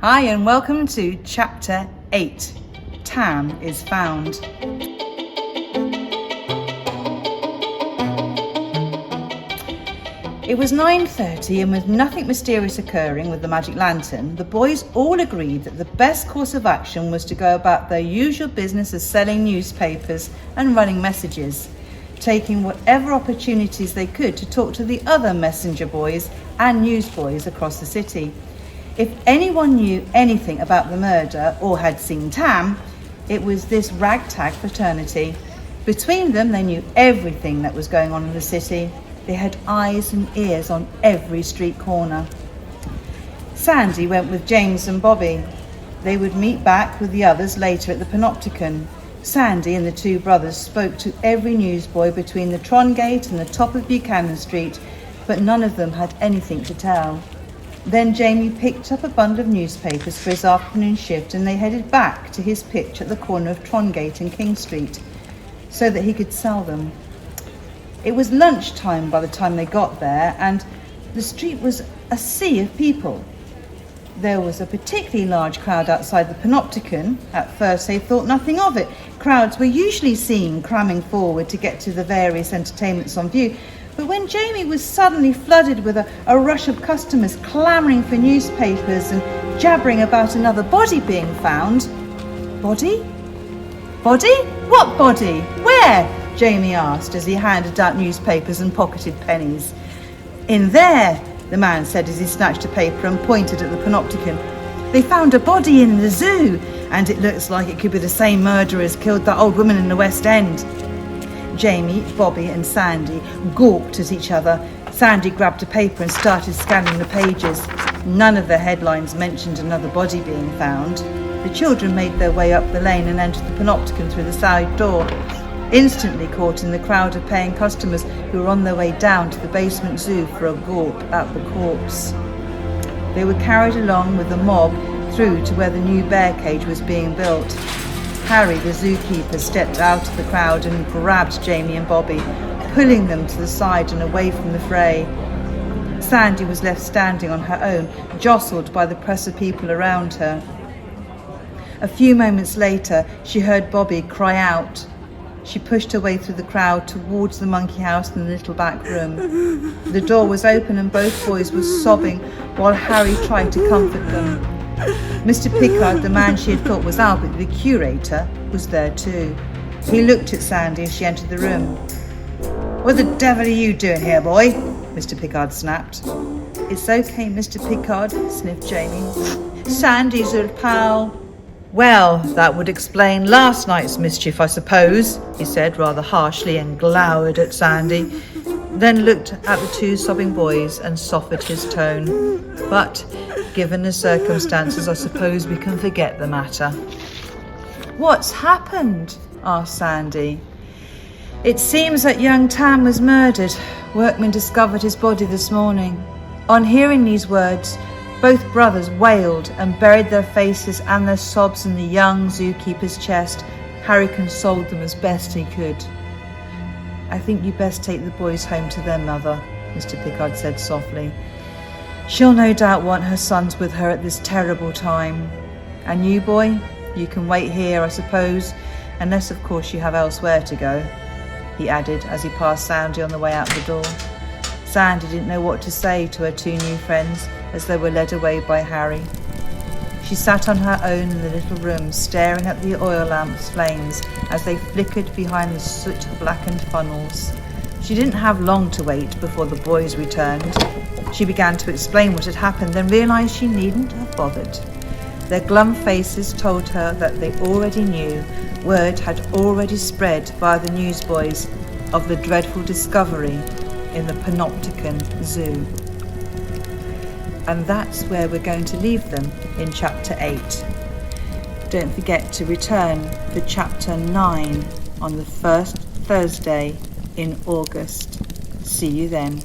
Hi and welcome to Chapter 8, Tam is Found. It was 9:30 and with nothing mysterious occurring with the magic lantern, the boys all agreed that the best course of action was to go about their usual business of selling newspapers and running messages, taking whatever opportunities they could to talk to the other messenger boys and newsboys across the city. If anyone knew anything about the murder or had seen Tam, it was this ragtag fraternity. Between them, they knew everything that was going on in the city. They had eyes and ears on every street corner. Sandy went with James and Bobby. They would meet back with the others later at the Panopticon. Sandy and the two brothers spoke to every newsboy between the Tron Gate and the top of Buchanan Street, but none of them had anything to tell. Then Jamie picked up a bundle of newspapers for his afternoon shift and they headed back to his pitch at the corner of Trongate and King Street so that he could sell them. It was lunchtime by the time they got there and the street was a sea of people. There was a particularly large crowd outside the Panopticon. At first they thought nothing of it. Crowds were usually seen cramming forward to get to the various entertainments on view. But when Jamie was suddenly flooded with a rush of customers clamouring for newspapers and jabbering about another body being found... Body? Body? What body? Where? Jamie asked as he handed out newspapers and pocketed pennies. In there, the man said as he snatched a paper and pointed at the Panopticon. They found a body in the zoo, and it looks like it could be the same murderer as killed that old woman in the West End. Jamie, Bobby and Sandy gawped at each other. Sandy grabbed a paper and started scanning the pages. None of the headlines mentioned another body being found. The children made their way up the lane and entered the Panopticon through the side door, instantly caught in the crowd of paying customers who were on their way down to the basement zoo for a gawp at the corpse. They were carried along with the mob through to where the new bear cage was being built. Harry, the zookeeper, stepped out of the crowd and grabbed Jamie and Bobby, pulling them to the side and away from the fray. Sandy was left standing on her own, jostled by the press of people around her. A few moments later, she heard Bobby cry out. She pushed her way through the crowd towards the monkey house in the little back room. The door was open and both boys were sobbing while Harry tried to comfort them. Mr. Pickard, the man she had thought was Albert, the curator, was there too. He looked at Sandy as she entered the room. "What the devil are you doing here, boy?" Mr. Pickard snapped. "It's okay, Mr. Pickard," sniffed Jamie. "Sandy's her pal." "Well, that would explain last night's mischief, I suppose," he said rather harshly and glowered at Sandy, then looked at the two sobbing boys and softened his tone. "But given the circumstances, I suppose we can forget the matter." "What's happened?" asked Sandy. "It seems that young Tam was murdered. Workmen discovered his body this morning." On hearing these words, both brothers wailed and buried their faces and their sobs in the young zookeeper's chest. Harry consoled them as best he could. "I think you best take the boys home to their mother," Mr. Pickard said softly. "She'll no doubt want her sons with her at this terrible time. And you, boy, you can wait here, I suppose, unless of course you have elsewhere to go," he added as he passed Sandy on the way out the door. Sandy didn't know what to say to her two new friends as they were led away by Harry. She sat on her own in the little room, staring at the oil lamps' flames as they flickered behind the soot-blackened funnels. She didn't have long to wait before the boys returned. She began to explain what had happened, then realised she needn't have bothered. Their glum faces told her that they already knew. Word had already spread via the newsboys of the dreadful discovery in the Panopticon Zoo. And that's where we're going to leave them in Chapter 8. Don't forget to return for Chapter 9 on the first Thursday in August. See you then.